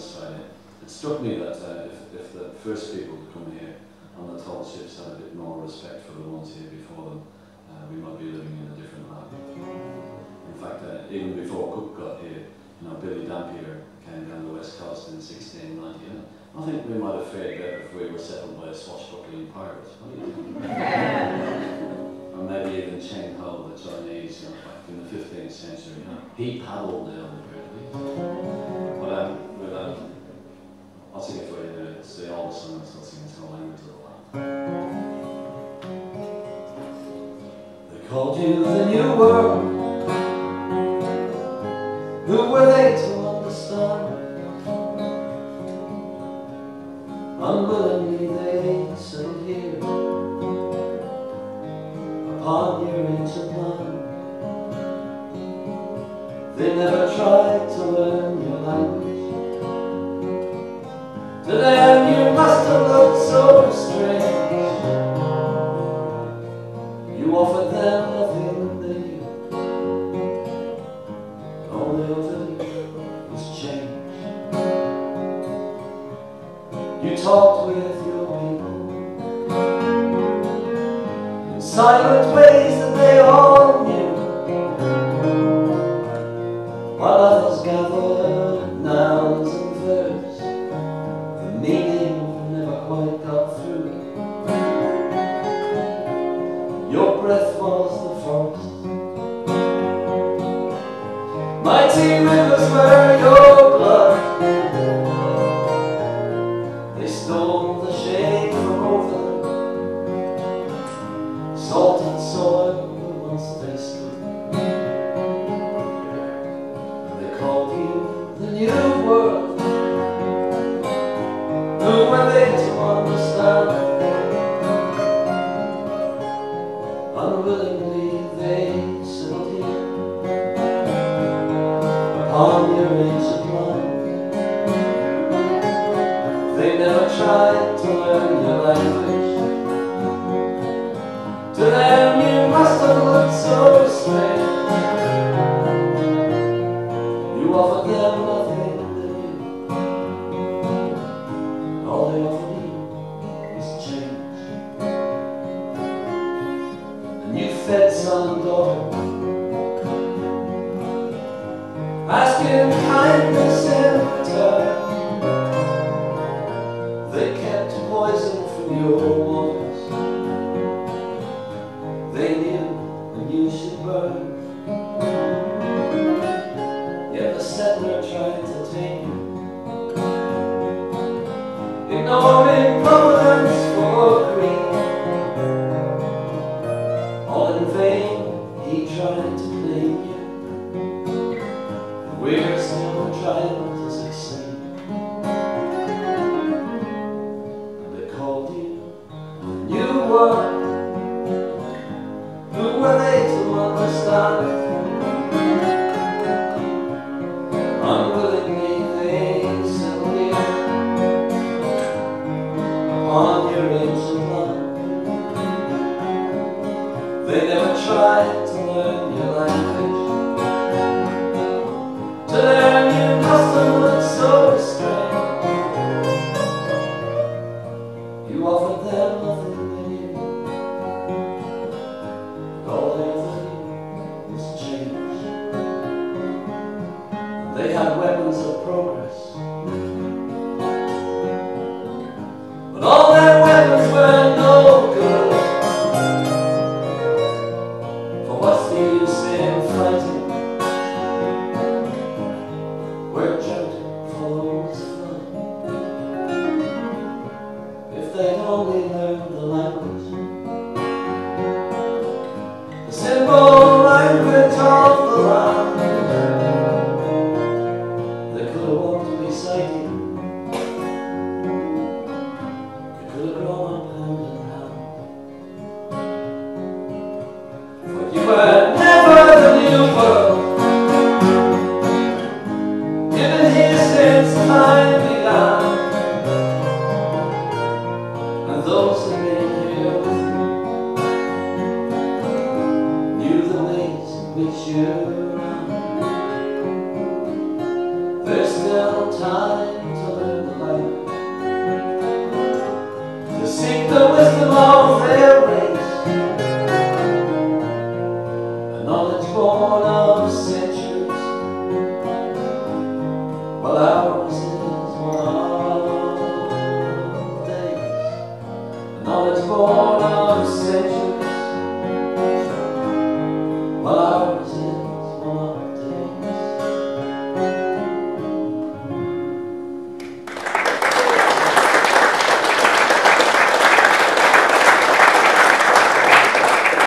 Australia, it struck me that if the first people to come here on the tall ships had a bit more respect for the ones here before them, we might be living in a different land. In fact, even before Cook got here, Billy Dampier came down the west coast in 1690. I think we might have fared better if we were settled by a swashbuckling pirate. What do you think? Or maybe even Cheng Ho, the Chinese, back in the 15th century. He paddled down the Great. But I'll sing it for you. It's the oldest song I'm still singing. It's no language of the land. They called you the New World. Who were they to understand? Unwillingly they settled here upon your ancient land. They never tried to learn your language. To them you must have looked so strange. You offered them nothing they knew. All they offered you was change. You talked with your people in silent ways that they all knew, while others gathered nouns and verbs. The meaning never quite got through. Your breath was the forest. Mighty rivers were your blood. They stole the shade from over them. Salted soil once they stood. And they called you the New World. Who were they to understand? Unwillingly they settled here upon your ancient land. They never tried to learn your language. To them you must have looked so strange. You offered them nothing they knew. All they offered you was change. And you fed son and daughter, asking kindness in return. They kept poison from your waters. They knew and you should burn. Yet the settler tried to tame you, ignoring providence for greed. All in vain he tried to blame you. We're still trying to succeed. And they called you the New World. Who were they to understand? Unwillingly they settled here upon your ancient land. They never tried to learn your language. To them you must have looked so strange. You offered them nothing they knew. All they offered you was change. They had weapons of progress, but all their weapons were no good. For what's the use in fighting where junk follows flood? If they'd only learned the language, the simple language of the land, they could have walked beside you. They could have grown up hand in hand. For you were never the New World, given here time to learn the language, to seek the wisdom of their race, a knowledge born of centuries, while ours is one of days, a knowledge born